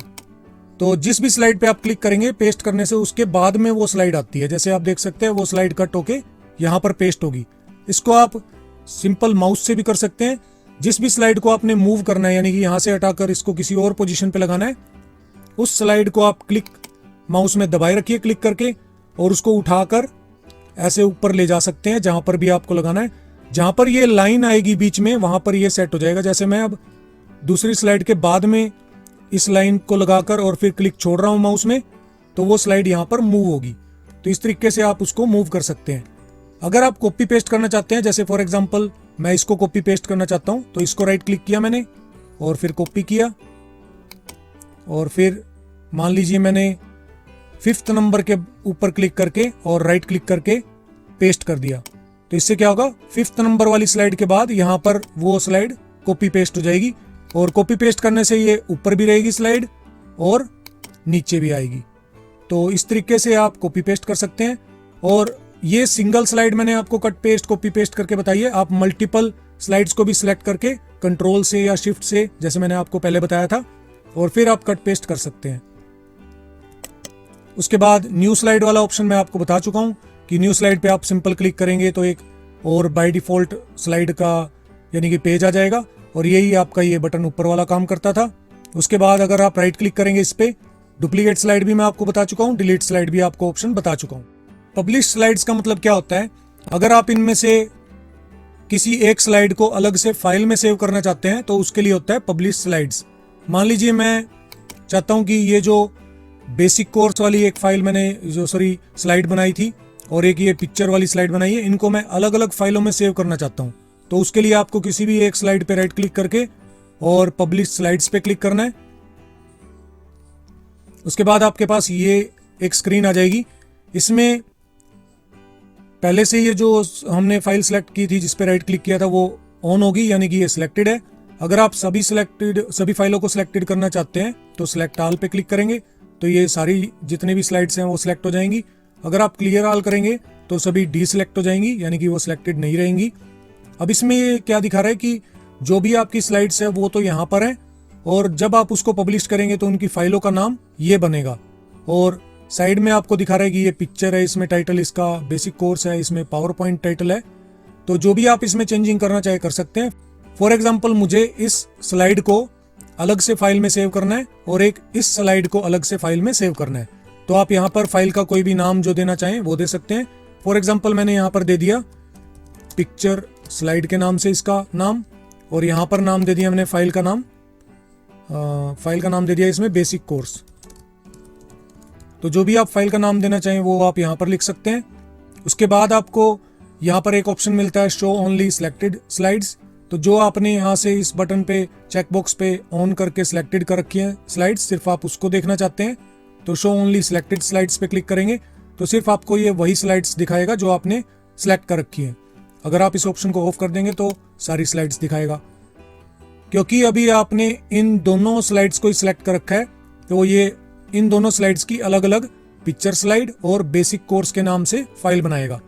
तो जिस भी स्लाइड पे आप क्लिक करेंगे पेस्ट करने से, उसके बाद में वो स्लाइड आती है। जैसे आप देख सकते हैं वो स्लाइड कट होके यहाँ पर पेस्ट होगी। इसको आप सिंपल माउस से भी कर सकते हैं, जिस भी स्लाइड को आपने मूव करना है, यानी कि यहां से हटाकर इसको किसी और पोजीशन पे लगाना है, उस स्लाइड को आप क्लिक माउस में दबाए रखिए क्लिक करके, और उसको उठाकर ऐसे ऊपर ले जा सकते हैं जहां पर भी आपको लगाना है। जहां पर ये लाइन आएगी बीच में वहां पर ये सेट हो जाएगा। जैसे मैं अब दूसरी स्लाइड के बाद में इस लाइन को लगाकर और फिर क्लिक छोड़ रहा हूं माउस में, तो वो स्लाइड यहां पर मूव होगी। तो इस तरीके से आप उसको मूव कर सकते हैं। अगर आप कॉपी पेस्ट करना चाहते हैं, जैसे फॉर एग्जांपल मैं इसको कॉपी पेस्ट करना चाहता हूं, तो इसको राइट क्लिक किया मैंने और फिर कॉपी किया, और फिर मान लीजिए मैंने 5th नंबर के ऊपर क्लिक करके और राइट क्लिक करके पेस्ट कर दिया। तो इससे क्या होगा, 5th नंबर वाली स्लाइड के बाद यहां पर वो स्लाइड कॉपी पेस्ट हो जाएगी, और कॉपी पेस्ट करने से ये ऊपर भी रहेगी स्लाइड और नीचे भी आएगी। तो इस तरीके से आप कॉपी पेस्ट कर सकते हैं। और ये सिंगल स्लाइड मैंने आपको कट पेस्ट कॉपी पेस्ट करके बताई है। आप मल्टीपल स्लाइड्स को भी सिलेक्ट करके कंट्रोल से या शिफ्ट से, जैसे मैंने आपको पहले बताया था, और फिर आप कट पेस्ट कर सकते हैं। उसके बाद न्यू स्लाइड वाला ऑप्शन मैं आपको बता चुका हूं कि न्यू स्लाइड पे आप सिंपल क्लिक करेंगे तो एक और बाय डिफॉल्ट स्लाइड का यानी कि पेज आ जाएगा, और यही आपका ये बटन ऊपर वाला काम करता था। उसके बाद अगर आप राइट क्लिक करेंगे इस पे, डुप्लीकेट स्लाइड भी मैं आपको बता चुका हूं, डिलीट स्लाइड भी आपको ऑप्शन बता चुका हूं। पब्लिश स्लाइड्स का मतलब क्या होता है, अगर आप इनमें से किसी एक स्लाइड को अलग से फाइल में सेव करना चाहते हैं तो उसके लिए होता है पब्लिश स्लाइड्स। मान लीजिए मैं चाहता हूं कि ये जो बेसिक कोर्स वाली एक फाइल मैंने स्लाइड बनाई थी और एक ये पिक्चर वाली स्लाइड बनाई है, इनको मैं अलग अलग फाइलों में सेव करना चाहता हूं। तो उसके लिए आपको किसी भी एक स्लाइड पे राइट क्लिक करके और पब्लिश स्लाइड्स पे क्लिक करना है। उसके बाद आपके पास ये एक स्क्रीन आ जाएगी। इसमें पहले से ये जो हमने फाइल सेलेक्ट की थी जिस पे राइट क्लिक किया था वो ऑन होगी, यानी कि ये सिलेक्टेड है। अगर आप सभी फाइलों को सिलेक्टेड करना चाहते हैं तो सिलेक्ट ऑल पे क्लिक करेंगे तो ये सारी जितने भी स्लाइड्स हैं वो सिलेक्ट हो जाएंगी। अगर आप क्लियर ऑल करेंगे तो सभी डी सिलेक्ट हो जाएंगी, यानी कि वो सिलेक्टेड नहीं रहेंगी। अब इसमें ये क्या दिखा रहा है कि जो भी आपकी स्लाइड्स है वो तो यहाँ पर है, और जब आप उसको पब्लिश करेंगे तो उनकी फाइलों का नाम ये बनेगा। और साइड में आपको दिखा रहा है कि ये पिक्चर है, इसमें टाइटल इसका बेसिक कोर्स है, इसमें पावर पॉइंट टाइटल है। तो जो भी आप इसमें चेंजिंग करना चाहे कर सकते हैं। फॉर एग्जाम्पल मुझे इस स्लाइड को अलग से फाइल में सेव करना है और एक इस स्लाइड को अलग से फाइल में सेव करना है, तो आप यहाँ पर फाइल का कोई भी नाम जो देना चाहें वो दे सकते हैं। फॉर एग्जाम्पल मैंने यहाँ पर दे दिया पिक्चर स्लाइड के नाम से इसका नाम, और यहाँ पर नाम दे दिया मैंने फाइल का नाम दे दिया इसमें बेसिक कोर्स। तो जो भी आप फाइल का नाम देना चाहें वो आप यहाँ पर लिख सकते हैं। उसके बाद आपको यहाँ पर एक ऑप्शन मिलता है शो ओनली सिलेक्टेड स्लाइड्स। तो जो आपने यहाँ से इस बटन पे चेकबॉक्स पे ऑन करके सिलेक्टेड कर रखी है स्लाइड्स, सिर्फ आप उसको देखना चाहते हैं तो शो ओनली सिलेक्टेड स्लाइड्स पे क्लिक करेंगे तो सिर्फ आपको ये वही स्लाइड्स दिखाएगा जो आपने सिलेक्ट कर रखी है। अगर आप इस ऑप्शन को ऑफ कर देंगे तो सारी स्लाइड्स दिखाएगा। क्योंकि अभी आपने इन दोनों स्लाइड्स को सिलेक्ट कर रखा है तो ये इन दोनों स्लाइड्स की अलग अलग पिक्चर स्लाइड और बेसिक कोर्स के नाम से फाइल बनाएगा।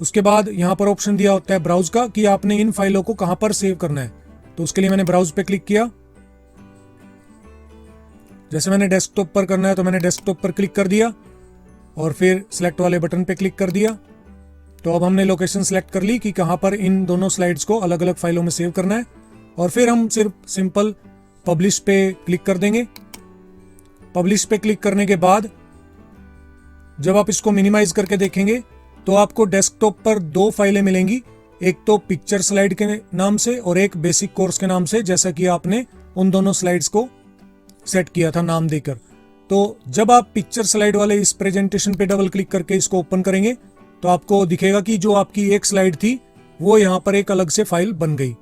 उसके बाद यहाँ पर ऑप्शन दिया होता है ब्राउज का कि आपने इन फाइलों को कहां पर सेव करना है, तो उसके लिए मैंने ब्राउज पे क्लिक किया। जैसे मैंने डेस्कटॉप पर करना है तो मैंने डेस्कटॉप पर क्लिक कर दिया और फिर सिलेक्ट वाले बटन पे क्लिक कर दिया। तो अब हमने लोकेशन सिलेक्ट कर ली कि कहां पर इन दोनों स्लाइड्स को अलग अलग फाइलों में सेव करना है, और फिर हम सिर्फ सिंपल पब्लिश पे क्लिक कर देंगे। पब्लिश पे क्लिक करने के बाद जब आप इसको मिनिमाइज करके देखेंगे तो आपको डेस्कटॉप पर दो फाइलें मिलेंगी, एक तो पिक्चर स्लाइड के नाम से और एक बेसिक कोर्स के नाम से, जैसा कि आपने उन दोनों स्लाइड्स को सेट किया था नाम देकर। तो जब आप पिक्चर स्लाइड वाले इस प्रेजेंटेशन पे डबल क्लिक करके इसको ओपन करेंगे तो आपको दिखेगा कि जो आपकी एक स्लाइड थी वो यहाँ पर एक अलग से फाइल बन गई।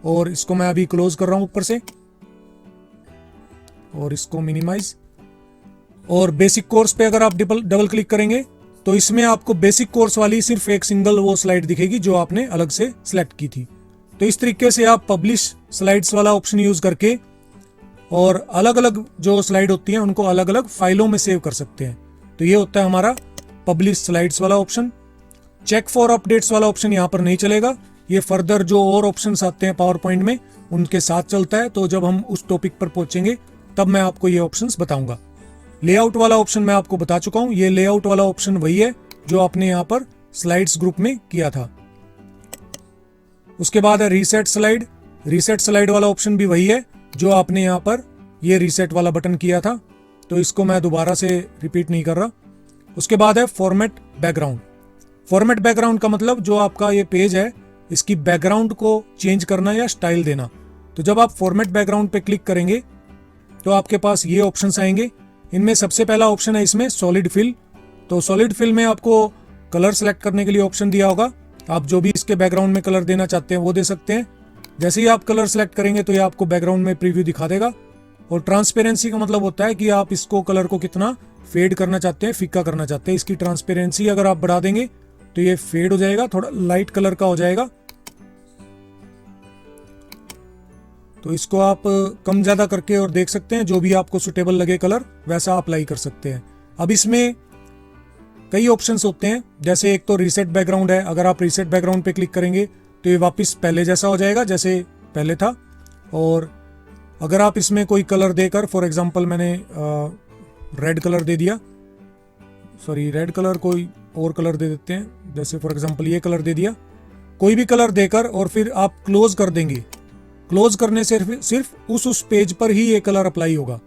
और इसको मैं अभी क्लोज कर रहा हूं ऊपर से और इसको मिनिमाइज। और बेसिक कोर्स पे अगर आप डबल क्लिक करेंगे तो इसमें आपको बेसिक कोर्स वाली सिर्फ एक सिंगल वो स्लाइड दिखेगी जो आपने अलग से सिलेक्ट की थी। तो इस तरीके से आप पब्लिश स्लाइड्स वाला ऑप्शन यूज करके और अलग अलग जो स्लाइड होती हैं उनको अलग अलग फाइलों में सेव कर सकते हैं। तो ये होता है हमारा पब्लिश स्लाइड्स वाला ऑप्शन। चेक फॉर अपडेट्स वाला ऑप्शन यहाँ पर नहीं चलेगा, ये फर्दर जो और ऑप्शंस आते हैं पावर पॉइंट में उनके साथ चलता है। तो जब हम उस टॉपिक पर पहुंचेंगे तब मैं आपको ये ऑप्शंस बताऊंगा। लेआउट वाला ऑप्शन मैं आपको बता चुका हूं, ये लेआउट वाला ऑप्शन वही है जो आपने यहाँ पर स्लाइड्स ग्रुप में किया था। उसके बाद है रीसेट स्लाइड। रीसेट स्लाइड वाला ऑप्शन भी वही है जो आपने यहाँ पर ये रीसेट वाला बटन किया था, तो इसको मैं दोबारा से रिपीट नहीं कर रहा। उसके बाद है फॉर्मेट बैकग्राउंड। फॉर्मेट बैकग्राउंड का मतलब जो आपका ये पेज है इसकी बैकग्राउंड को चेंज करना या स्टाइल देना। तो जब आप फॉर्मेट बैकग्राउंड पे क्लिक करेंगे तो आपके पास ये ऑप्शंस आएंगे। इनमें सबसे पहला ऑप्शन है इसमें सॉलिड फिल। तो सॉलिड फिल में आपको कलर सेलेक्ट करने के लिए ऑप्शन दिया होगा। आप जो भी इसके बैकग्राउंड में कलर देना चाहते हैं वो दे सकते हैं। जैसे ही आप कलर सेलेक्ट करेंगे तो ये आपको बैकग्राउंड में प्रीव्यू दिखा देगा। और ट्रांसपेरेंसी का मतलब होता है कि आप इसको कलर को कितना फेड करना चाहते हैं, फीका करना चाहते हैं। इसकी ट्रांसपेरेंसी अगर आप बढ़ा देंगे तो ये फेड हो जाएगा, थोड़ा लाइट कलर का हो जाएगा। तो इसको आप कम ज्यादा करके और देख सकते हैं, जो भी आपको सुटेबल लगे कलर वैसा अप्लाई कर सकते हैं। अब इसमें कई ऑप्शंस होते हैं, जैसे एक तो रीसेट बैकग्राउंड है। अगर आप रीसेट बैकग्राउंड पे क्लिक करेंगे तो ये वापस पहले जैसा हो जाएगा जैसे पहले था। और अगर आप इसमें कोई कलर देकर, फॉर एग्जांपल मैंने रेड कलर दे दिया, सॉरी रेड कलर कोई और कलर दे देते हैं, जैसे फॉर एग्जांपल ये कलर दे दिया, कोई भी कलर देकर और फिर आप क्लोज कर देंगे। क्लोज करने से सिर्फ उस पेज पर ही ये कलर अप्लाई होगा।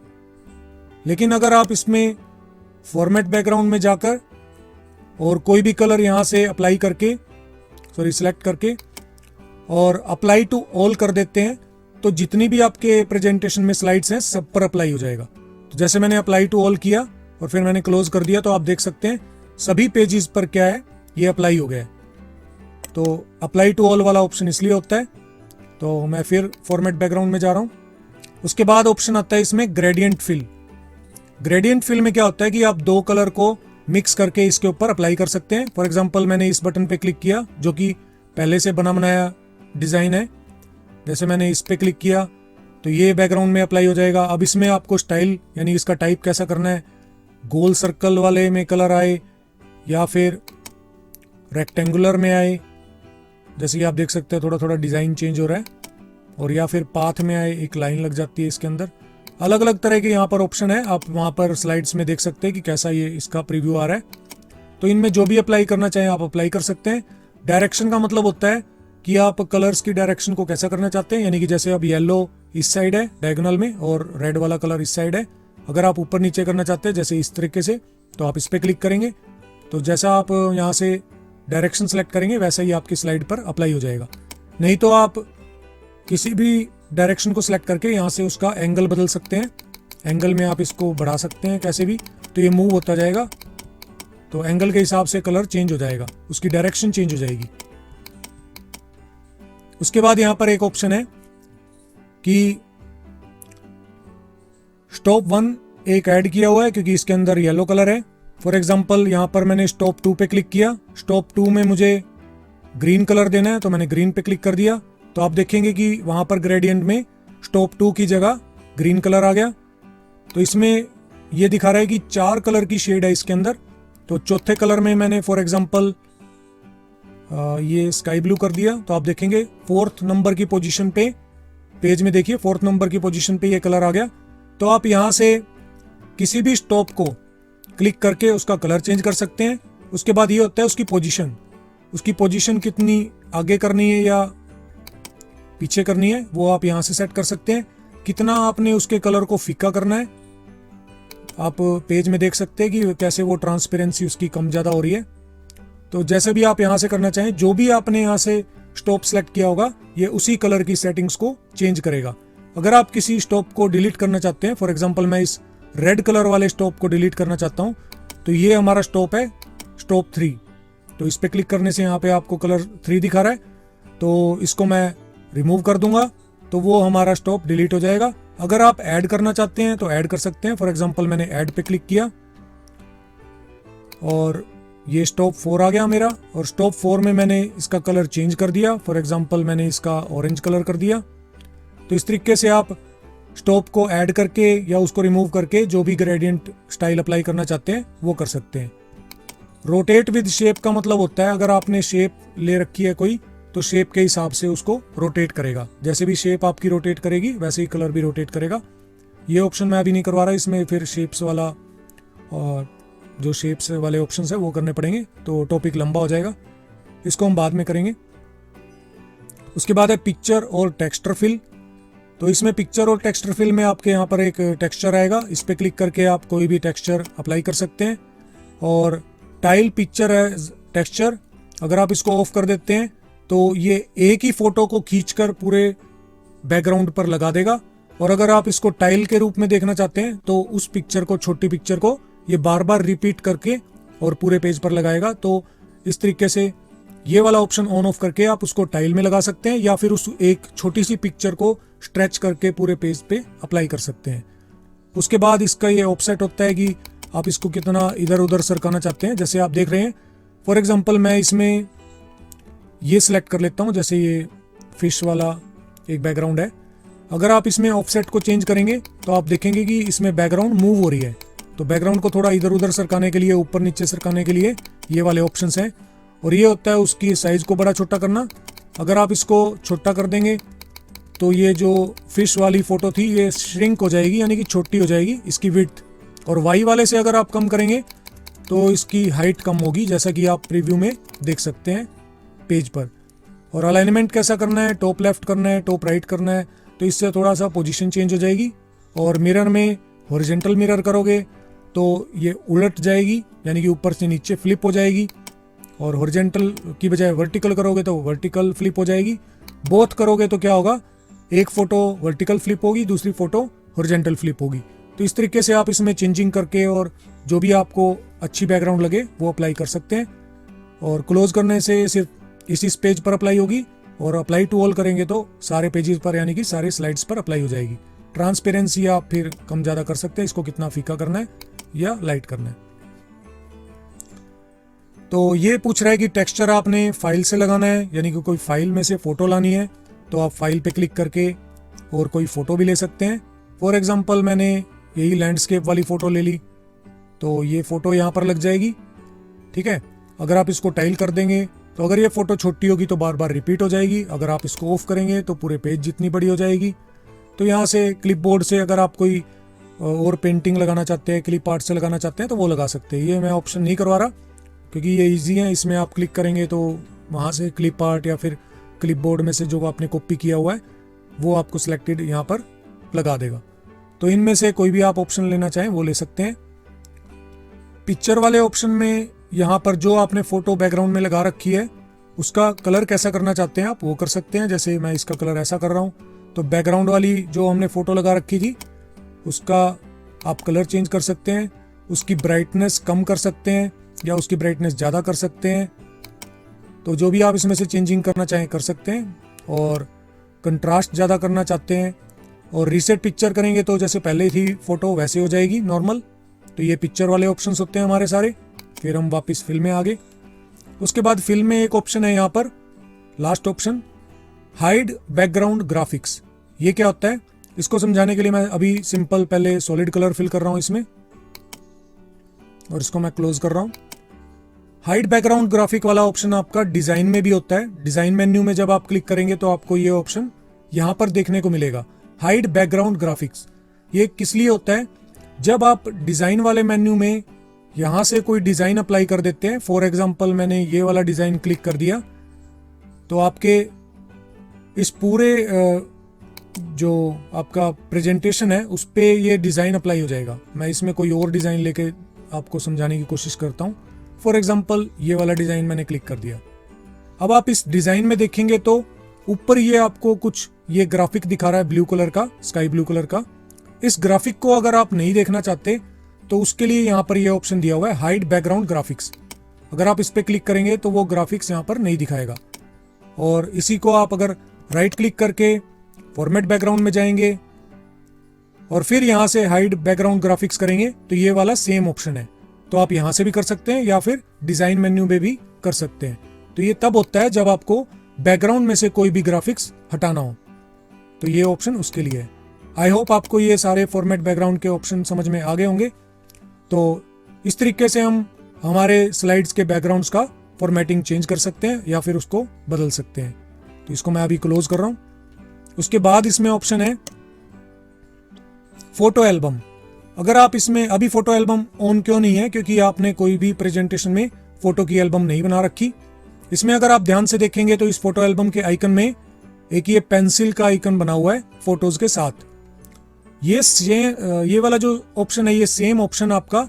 लेकिन अगर आप इसमें फॉर्मेट बैकग्राउंड में जाकर और कोई भी कलर यहां से अप्लाई करके, सॉरी सिलेक्ट करके और अप्लाई टू ऑल कर देते हैं तो जितनी भी आपके प्रेजेंटेशन में स्लाइड्स हैं सब पर अप्लाई हो जाएगा। तो जैसे मैंने अप्लाई टू ऑल किया और फिर मैंने क्लोज कर दिया तो आप देख सकते हैं सभी पेजेस पर क्या है, ये अप्लाई हो गया है। तो अप्लाई टू ऑल वाला ऑप्शन इसलिए होता है। तो मैं फिर फॉर्मेट बैकग्राउंड में जा रहा हूं। उसके बाद ऑप्शन आता है इसमें ग्रेडियंट फिल। ग्रेडियंट फिल में क्या होता है कि आप दो कलर को मिक्स करके इसके ऊपर अप्लाई कर सकते हैं। फॉर एग्जांपल मैंने इस बटन पे क्लिक किया जो कि पहले से बना बनाया डिजाइन है। जैसे मैंने इस पे क्लिक किया तो ये बैकग्राउंड में अप्लाई हो जाएगा। अब इसमें आपको स्टाइल यानी इसका टाइप कैसा करना है, गोल सर्कल वाले में कलर आए या फिर रेक्टेंगुलर में आए, जैसे कि आप देख सकते हैं थोड़ा थोड़ा डिजाइन चेंज हो रहा है, और या फिर पाथ में आए, एक लाइन लग जाती है इसके अंदर। अलग अलग तरह के यहाँ पर ऑप्शन है, आप वहाँ पर स्लाइड्स में देख सकते हैं कि कैसा ये इसका प्रीव्यू आ रहा है। तो इनमें जो भी अप्लाई करना चाहें आप अप्लाई कर सकते हैं। डायरेक्शन का मतलब होता है कि आप कलर्स की डायरेक्शन को कैसा करना चाहते हैं, यानी कि जैसे अब येलो इस साइड है डायगोनल में और रेड वाला कलर इस साइड है। अगर आप ऊपर नीचे करना चाहते हैं जैसे इस तरीके से तो आप इस पर क्लिक करेंगे तो जैसा आप यहाँ से डायरेक्शन सेलेक्ट करेंगे वैसा ही आपकी स्लाइड पर अप्लाई हो जाएगा। नहीं तो आप किसी भी डायरेक्शन को सिलेक्ट करके यहाँ से उसका एंगल बदल सकते हैं। एंगल में आप इसको बढ़ा सकते हैं कैसे भी, तो ये मूव होता जाएगा। तो एंगल के हिसाब से कलर चेंज हो जाएगा, उसकी डायरेक्शन चेंज हो जाएगी। उसके बाद यहाँ पर एक ऑप्शन है कि स्टॉप 1 एक ऐड किया हुआ है क्योंकि इसके अंदर येलो कलर है। फॉर एग्जांपल यहाँ पर मैंने स्टॉप 2 पे क्लिक किया। स्टॉप 2 में मुझे ग्रीन कलर देना है तो मैंने ग्रीन पे क्लिक कर दिया। तो आप देखेंगे कि वहां पर ग्रेडियंट में स्टॉप 2 की जगह ग्रीन कलर आ गया। तो इसमें ये दिखा रहा है कि 4 कलर की शेड है इसके अंदर। तो चौथे कलर में मैंने फॉर एग्जांपल ये स्काई ब्लू कर दिया। तो आप देखेंगे 4th नंबर की पोजीशन पे, पेज में देखिए 4th नंबर की पोजीशन पे ये कलर आ गया। तो आप यहां से किसी भी स्टॉप को क्लिक करके उसका कलर चेंज कर सकते हैं। उसके बाद ये होता है उसकी पोजीशन कितनी आगे करनी है या पीछे करनी है वो आप यहां से सेट कर सकते हैं। कितना आपने उसके कलर को फीका करना है आप पेज में देख सकते हैं कि कैसे वो ट्रांसपेरेंसी उसकी कम ज्यादा हो रही है। तो जैसे भी आप यहां से करना चाहें, जो भी आपने यहां से स्टॉप सेलेक्ट किया होगा ये उसी कलर की सेटिंग्स को चेंज करेगा। अगर आप किसी स्टॉप को डिलीट करना चाहते हैं, फॉर एग्जांपल मैं इस रेड कलर वाले स्टॉप को डिलीट करना चाहता हूं, तो ये हमारा स्टॉप है स्टॉप 3। तो इस पे क्लिक करने से यहाँ पे आपको कलर 3 दिखा रहा है। तो इसको मैं रिमूव कर दूंगा तो वो हमारा स्टॉप डिलीट हो जाएगा। अगर आप ऐड करना चाहते हैं तो ऐड कर सकते हैं। फॉर एग्जांपल मैंने ऐड पे क्लिक किया और ये स्टॉप 4 आ गया मेरा, और स्टॉप 4 में मैंने इसका कलर चेंज कर दिया। फॉर एग्जांपल मैंने इसका ऑरेंज कलर कर दिया। तो इस तरीके से आप स्टॉप को ऐड करके या उसको रिमूव करके जो भी ग्रेडियंट स्टाइल अप्लाई करना चाहते हैं वो कर सकते हैं। रोटेट विद शेप का मतलब होता है अगर आपने शेप ले रखी है कोई तो शेप के हिसाब से उसको रोटेट करेगा। जैसे भी शेप आपकी रोटेट करेगी वैसे ही कलर भी रोटेट करेगा। ये ऑप्शन मैं अभी नहीं करवा रहा, इसमें फिर शेप्स वाला और जो शेप्स वाले ऑप्शन है वो करने पड़ेंगे तो टॉपिक लंबा हो जाएगा, इसको हम बाद में करेंगे। उसके बाद है पिक्चर और टेक्सचर फिल। तो इसमें पिक्चर और टेक्सचर फिल में आपके यहाँ पर एक टेक्सचर आएगा, इस पर क्लिक करके आप कोई भी टेक्सचर अप्लाई कर सकते हैं। और टाइल पिक्चर एज टेक्सचर, अगर आप इसको ऑफ कर देते हैं तो ये एक ही फोटो को खींचकर पूरे बैकग्राउंड पर लगा देगा। और अगर आप इसको टाइल के रूप में देखना चाहते हैं तो उस पिक्चर को, छोटी पिक्चर को ये बार बार रिपीट करके और पूरे पेज पर लगाएगा। तो इस तरीके से ये वाला ऑप्शन ऑन ऑफ करके आप उसको टाइल में लगा सकते हैं, या फिर उस एक छोटी सी पिक्चर को स्ट्रेच करके पूरे पेज पे अप्लाई कर सकते हैं। उसके बाद इसका ये ऑफसेट होता है कि आप इसको कितना इधर उधर सरकाना चाहते हैं। जैसे आप देख रहे हैं, फॉर एग्जांपल मैं इसमें ये सिलेक्ट कर लेता हूं, जैसे ये फिश वाला एक बैकग्राउंड है। अगर आप इसमें ऑफसेट को चेंज करेंगे तो आप देखेंगे कि इसमें बैकग्राउंड मूव हो रही है। तो बैकग्राउंड को थोड़ा इधर उधर सरकाने के लिए, ऊपर नीचे सरकाने के लिए ये वाले ऑप्शंस हैं। और ये होता है उसकी साइज को बड़ा छोटा करना। अगर आप इसको छोटा कर देंगे तो ये जो फिश वाली फोटो थी ये श्रिंक हो जाएगी, यानी कि छोटी हो जाएगी इसकी विड्थ। और वाई वाले से अगर आप कम करेंगे तो इसकी हाइट कम होगी, जैसा कि आप प्रीव्यू में देख सकते हैं पेज पर। और अलाइनमेंट कैसा करना है, टॉप लेफ्ट करना है, टॉप राइट करना है, तो इससे थोड़ा सा पोजीशन चेंज हो जाएगी। और मिरर में हॉरिजॉन्टल मिरर करोगे तो ये उलट जाएगी, यानी कि ऊपर से नीचे फ्लिप हो जाएगी। और हॉरिजॉन्टल की बजाय वर्टिकल करोगे तो वर्टिकल फ्लिप हो जाएगी। बोथ करोगे तो क्या होगा, एक फोटो वर्टिकल फ्लिप होगी, दूसरी फोटो हॉरिजॉन्टल फ्लिप होगी। तो इस तरीके से आप इसमें चेंजिंग करके और जो भी आपको अच्छी बैकग्राउंड लगे वो अप्लाई कर सकते हैं। और क्लोज करने से सिर्फ इसी पेज पर अप्लाई होगी, और अप्लाई टू ऑल करेंगे तो सारे पेजेस पर, यानी कि सारे स्लाइड्स पर अप्लाई हो जाएगी। ट्रांसपेरेंसी आप फिर कम ज़्यादा कर सकते हैं, इसको कितना फीका करना है या लाइट करना है। तो ये पूछ रहा है कि टेक्सचर आपने फाइल से लगाना है, यानी कि कोई फाइल में से फोटो लानी है तो आप फाइल पे क्लिक करके और कोई फोटो भी ले सकते हैं। फॉर एग्जांपल मैंने यही लैंडस्केप वाली फोटो ले ली, तो ये फोटो यहाँ पर लग जाएगी। ठीक है, अगर आप इसको टाइल कर देंगे तो अगर ये फोटो छोटी होगी तो बार बार रिपीट हो जाएगी। अगर आप इसको ऑफ करेंगे तो पूरे पेज जितनी बड़ी हो जाएगी। तो यहाँ से क्लिपबोर्ड से अगर आप कोई और पेंटिंग लगाना चाहते हैं, क्लिप आर्ट से लगाना चाहते हैं तो वो लगा सकते हैं। ये मैं ऑप्शन नहीं करवा रहा क्योंकि ये इजी है। इसमें आप क्लिक करेंगे तो वहाँ से क्लिप आर्ट या फिर क्लिपबोर्ड में से जो आपने कॉपी किया हुआ है वो आपको सिलेक्टेड यहाँ पर लगा देगा। तो इनमें से कोई भी आप ऑप्शन लेना चाहें वो ले सकते हैं। पिक्चर वाले ऑप्शन में यहाँ पर जो आपने फोटो बैकग्राउंड में लगा रखी है उसका कलर कैसा करना चाहते हैं आप वो कर सकते हैं। जैसे मैं इसका कलर ऐसा कर रहा हूँ, तो बैकग्राउंड वाली जो हमने फोटो लगा रखी थी उसका आप कलर चेंज कर सकते हैं। उसकी ब्राइटनेस कम कर सकते हैं या उसकी ब्राइटनेस ज़्यादा कर सकते हैं। तो जो भी आप इसमें से चेंजिंग करना चाहें कर सकते हैं। और कंट्रास्ट ज़्यादा करना चाहते हैं और रीसेट पिक्चर करेंगे तो जैसे पहले थी फोटो वैसे हो जाएगी नॉर्मल। तो ये पिक्चर वाले ऑप्शंस होते हैं हमारे सारे। फिर हम वापस फिल्म में आ गए। उसके बाद फिल्म में एक ऑप्शन है यहाँ पर, last option, hide background graphics. ये क्या होता है इसको समझाने के लिए मैं अभी सिंपल पहले सॉलिड कलर फिल कर रहा हूँ इसमें, और इसको मैं क्लोज कर रहा हूँ। हाइड बैकग्राउंड ग्राफिक वाला ऑप्शन आपका डिजाइन में भी होता है। डिजाइन मेन्यू में जब आप क्लिक करेंगे तो आपको ये ऑप्शन यहाँ पर देखने को मिलेगा, हाइड बैकग्राउंड ग्राफिक्स। ये किस लिए होता है, जब आप डिजाइन वाले मेन्यू में यहाँ से कोई डिजाइन अप्लाई कर देते हैं। फॉर एग्जांपल मैंने ये वाला डिजाइन क्लिक कर दिया तो आपके इस पूरे जो आपका प्रेजेंटेशन है उस पे ये डिजाइन अप्लाई हो जाएगा। मैं इसमें कोई और डिजाइन लेके आपको समझाने की कोशिश करता हूँ। फॉर एग्जांपल ये वाला डिजाइन मैंने क्लिक कर दिया। अब आप इस डिजाइन में देखेंगे तो ऊपर ये आपको कुछ ये ग्राफिक दिखा रहा है ब्लू कलर का, स्काई ब्लू कलर का। इस ग्राफिक को अगर आप नहीं देखना चाहते तो उसके लिए यहाँ पर ये ऑप्शन दिया हुआ है, हाइड बैकग्राउंड ग्राफिक्स। अगर आप इस पे क्लिक करेंगे तो वो ग्राफिक्स यहाँ पर नहीं दिखाएगा। और इसी को आप अगर राइट क्लिक करके फॉर्मेट बैकग्राउंड में जाएंगे और फिर यहाँ से हाइड बैकग्राउंड ग्राफिक्स करेंगे तो ये वाला सेम ऑप्शन है। तो आप यहाँ से भी कर सकते हैं या फिर डिजाइन मेन्यू में भी कर सकते हैं। तो ये तब होता है जब आपको बैकग्राउंड में से कोई भी ग्राफिक्स हटाना हो, तो ये ऑप्शन उसके लिए है। आई होप आपको ये सारे फॉर्मेट बैकग्राउंड के ऑप्शन समझ में आ गए होंगे। तो इस तरीके से हम हमारे स्लाइड्स के बैकग्राउंड्स का फॉर्मेटिंग चेंज कर सकते हैं या फिर उसको बदल सकते हैं। तो इसको मैं अभी क्लोज कर रहा हूं। उसके बाद इसमें ऑप्शन है फोटो एल्बम। अगर आप इसमें अभी फोटो एल्बम ऑन क्यों नहीं है, क्योंकि आपने कोई भी प्रेजेंटेशन में फोटो की एल्बम नहीं बना रखी। इसमें अगर आप ध्यान से देखेंगे तो इस फोटो एल्बम के आइकन में एक ये पेंसिल का आइकन बना हुआ है फोटोज के साथ। ये वाला जो ऑप्शन है ये सेम ऑप्शन आपका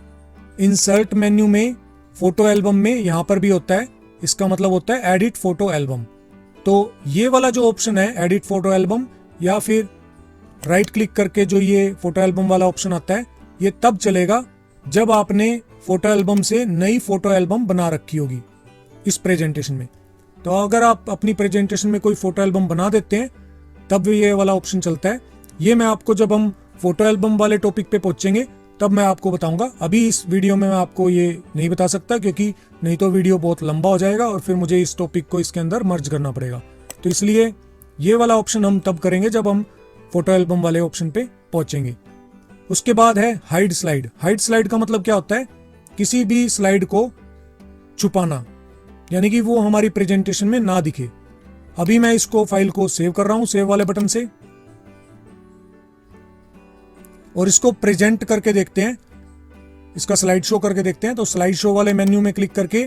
इंसर्ट मेन्यू में फोटो एल्बम में यहाँ पर भी होता है। इसका मतलब होता है एडिट फोटो एल्बम। तो ये वाला जो ऑप्शन है एडिट फोटो एल्बम, या फिर राइट क्लिक करके जो ये फोटो एल्बम वाला ऑप्शन आता है, ये तब चलेगा जब आपने फोटो एल्बम से नई फोटो एल्बम बना रखी होगी इस प्रेजेंटेशन में। तो अगर आप अपनी प्रेजेंटेशन में कोई फोटो एल्बम बना देते हैं तब ये वाला ऑप्शन चलता है। ये मैं आपको जब हम फोटो एल्बम वाले टॉपिक पे पहुंचेंगे तब मैं आपको बताऊंगा। अभी इस वीडियो में मैं आपको ये नहीं बता सकता, क्योंकि नहीं तो वीडियो बहुत लंबा हो जाएगा और फिर मुझे इस टॉपिक को इसके अंदर मर्ज करना पड़ेगा। तो इसलिए ये वाला ऑप्शन हम तब करेंगे जब हम फोटो एल्बम वाले ऑप्शन पे पहुंचेंगे। उसके बाद है हाइड स्लाइड। हाइड स्लाइड का मतलब क्या होता है? किसी भी स्लाइड को छुपाना, यानी कि वो हमारी प्रेजेंटेशन में ना दिखे। अभी मैं इसको फाइल को सेव कर रहा हूं सेव वाले बटन से, और इसको प्रेजेंट करके देखते हैं, इसका स्लाइड शो करके देखते हैं। तो स्लाइड शो वाले मेन्यू में क्लिक करके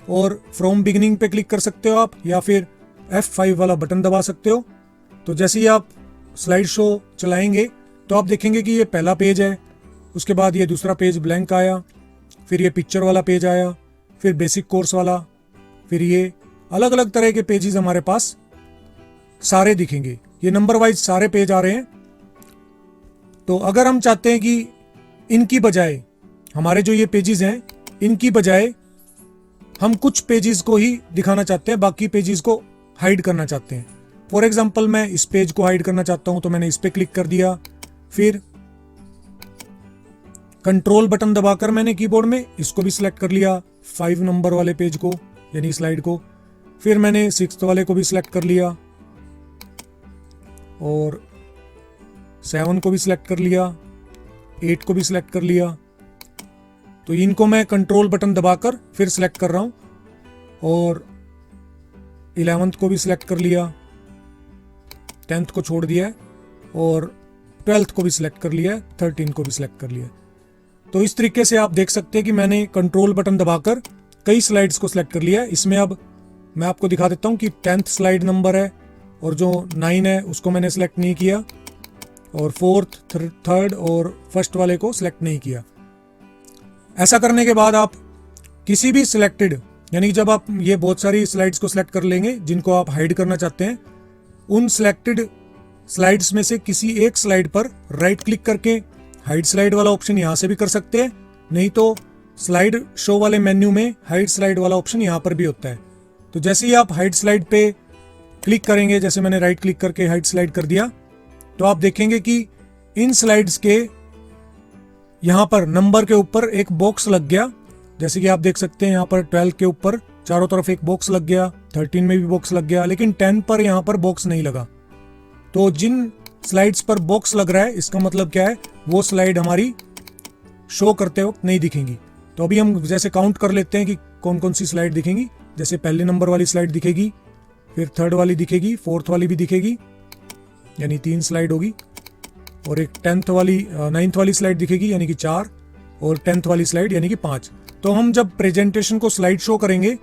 और फ्रॉम बिगिनिंग पे क्लिक कर सकते हो आप, या फिर F5 वाला बटन दबा सकते हो। तो जैसे ही आप स्लाइड शो चलाएंगे तो आप देखेंगे कि ये पहला पेज है, उसके बाद ये दूसरा पेज ब्लैंक आया, फिर ये पिक्चर वाला पेज आया, फिर बेसिक कोर्स वाला, फिर ये अलग अलग तरह के पेजेस हमारे पास सारे दिखेंगे। ये नंबर वाइज सारे पेज आ रहे हैं। तो अगर हम चाहते हैं कि इनकी बजाय हमारे जो ये पेजेस हैं इनकी बजाय हम कुछ पेजेस को ही दिखाना चाहते हैं, बाकी पेजेस को हाइड करना चाहते हैं। फॉर एग्जांपल मैं इस पेज को हाइड करना चाहता हूं, तो मैंने इस पे क्लिक कर दिया, फिर कंट्रोल बटन दबाकर मैंने कीबोर्ड में इसको भी सिलेक्ट कर लिया, 5 नंबर वाले पेज को यानी स्लाइड को। फिर मैंने 6 वाले को भी सिलेक्ट कर लिया और 7 को भी सिलेक्ट कर लिया, 8 को भी सिलेक्ट कर लिया। तो इनको मैं कंट्रोल बटन दबाकर फिर सिलेक्ट कर रहा हूं, और 11th को भी सिलेक्ट कर लिया, 10th को छोड़ दिया है, और 12th को भी सिलेक्ट कर लिया है, 13 को भी सिलेक्ट कर लिया है। तो इस तरीके से आप देख सकते हैं कि मैंने कंट्रोल बटन दबाकर कई स्लाइड्स को सिलेक्ट कर लिया है। इसमें अब मैं आपको दिखा देता हूं कि 10th स्लाइड नंबर है, और जो 9 है उसको मैंने सिलेक्ट नहीं किया, और 4th, 3rd और 1st वाले को सिलेक्ट नहीं किया। ऐसा करने के बाद आप किसी भी सिलेक्टेड, यानी जब आप ये बहुत सारी स्लाइड्स को सिलेक्ट कर लेंगे जिनको आप हाइड करना चाहते हैं, उन सिलेक्टेड स्लाइड्स में से किसी एक स्लाइड पर राइट क्लिक करके हाइड स्लाइड वाला ऑप्शन यहां से भी कर सकते हैं, नहीं तो स्लाइड शो वाले मेन्यू में हाइड स्लाइड वाला ऑप्शन यहां पर भी होता है। तो जैसे ही आप हाइड स्लाइड पे क्लिक करेंगे, जैसे मैंने राइट क्लिक करके हाइड स्लाइड कर दिया, तो आप देखेंगे कि इन स्लाइड्स के यहां पर नंबर के ऊपर एक बॉक्स लग गया। जैसे कि आप देख सकते हैं यहाँ पर 12 के ऊपर चारों तरफ एक बॉक्स लग गया, 13 में भी बॉक्स लग गया, लेकिन 10 पर यहाँ पर बॉक्स नहीं लगा। तो जिन स्लाइड्स पर बॉक्स लग रहा है इसका मतलब क्या है, वो स्लाइड हमारी शो करते वक्त नहीं दिखेंगी। तो अभी हम जैसे काउंट कर लेते हैं कि कौन कौन सी स्लाइड दिखेंगी। जैसे पहले नंबर वाली स्लाइड दिखेगी, फिर 3rd वाली दिखेगी, 4th वाली भी दिखेगी, यानी 3 स्लाइड होगी, और एक 9th वाली स्लाइड दिखेगी यानी कि 4, और 10th वाली स्लाइड यानी कि 5। तो हम जब प्रेजेंटेशन को स्लाइड शो करेंगे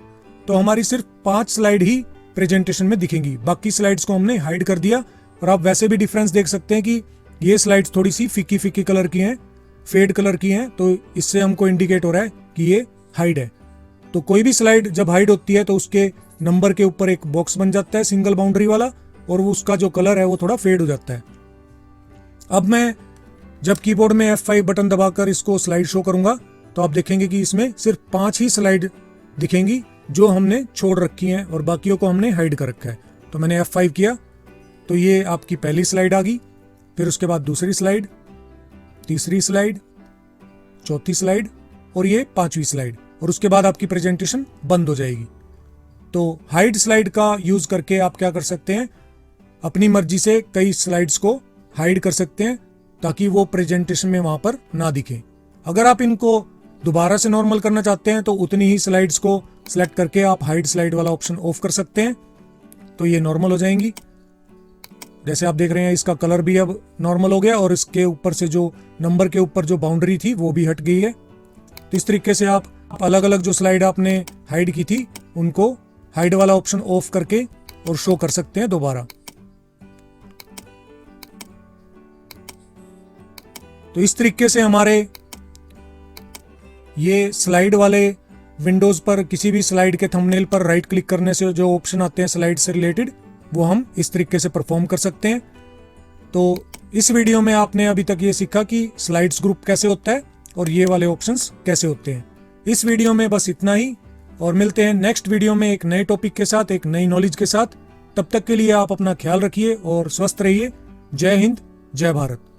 तो हमारी सिर्फ 5 स्लाइड ही प्रेजेंटेशन में दिखेंगी, बाकी स्लाइड्स को हमने हाइड कर दिया। और आप वैसे भी डिफरेंस देख सकते हैं कि ये स्लाइड्स थोड़ी सी फीकी फीकी कलर की हैं, फेड कलर की हैं, तो इससे हमको इंडिकेट हो रहा है कि ये हाइड है। तो कोई भी स्लाइड जब हाइड होती है तो उसके नंबर के ऊपर एक बॉक्स बन जाता है सिंगल बाउंड्री वाला, और वो उसका जो कलर है वो थोड़ा फेड हो जाता है। अब मैं जब कीबोर्ड में F5 बटन दबाकर इसको स्लाइड शो करूंगा तो आप देखेंगे कि इसमें सिर्फ 5 ही स्लाइड दिखेंगी जो हमने छोड़ रखी हैं, और बाकियों को हमने हाइड कर रखा है। तो मैंने F5 किया तो ये आपकी पहली स्लाइड आ गई, फिर उसके बाद दूसरी स्लाइड, तीसरी स्लाइड, चौथी स्लाइड, और ये 5वीं स्लाइड, और उसके बाद आपकी प्रेजेंटेशन बंद हो जाएगी। तो हाइड स्लाइड का यूज करके आप क्या कर सकते हैं, अपनी मर्जी से कई स्लाइड्स को हाइड कर सकते हैं ताकि वो प्रेजेंटेशन में वहां पर ना दिखे। अगर आप इनको दोबारा से नॉर्मल करना चाहते हैं तो उतनी ही स्लाइड्स को सिलेक्ट करके आप हाइड स्लाइड वाला ऑप्शन ऑफ कर सकते हैं, तो ये नॉर्मल हो जाएंगी। जैसे आप देख रहे हैं इसका कलर भी अब नॉर्मल हो गया, और इसके ऊपर से जो नंबर के ऊपर जो बाउंड्री थी वो भी हट गई है। तो इस तरीके से आप अलग अलग जो स्लाइड आपने हाइड की थी उनको हाइड वाला ऑप्शन ऑफ करके और शो कर सकते हैं दोबारा। तो इस तरीके से हमारे ये स्लाइड वाले विंडोज पर किसी भी स्लाइड के थंबनेल पर राइट क्लिक करने से जो ऑप्शन आते हैं स्लाइड से रिलेटेड, वो हम इस तरीके से परफॉर्म कर सकते हैं। तो इस वीडियो में आपने अभी तक ये सीखा कि स्लाइड्स ग्रुप कैसे होता है और ये वाले ऑप्शंस कैसे होते हैं। इस वीडियो में बस इतना ही, और मिलते हैं नेक्स्ट वीडियो में एक नए टॉपिक के साथ, एक नई नॉलेज के साथ। तब तक के लिए आप अपना ख्याल रखिए और स्वस्थ रहिए। जय हिंद, जय भारत।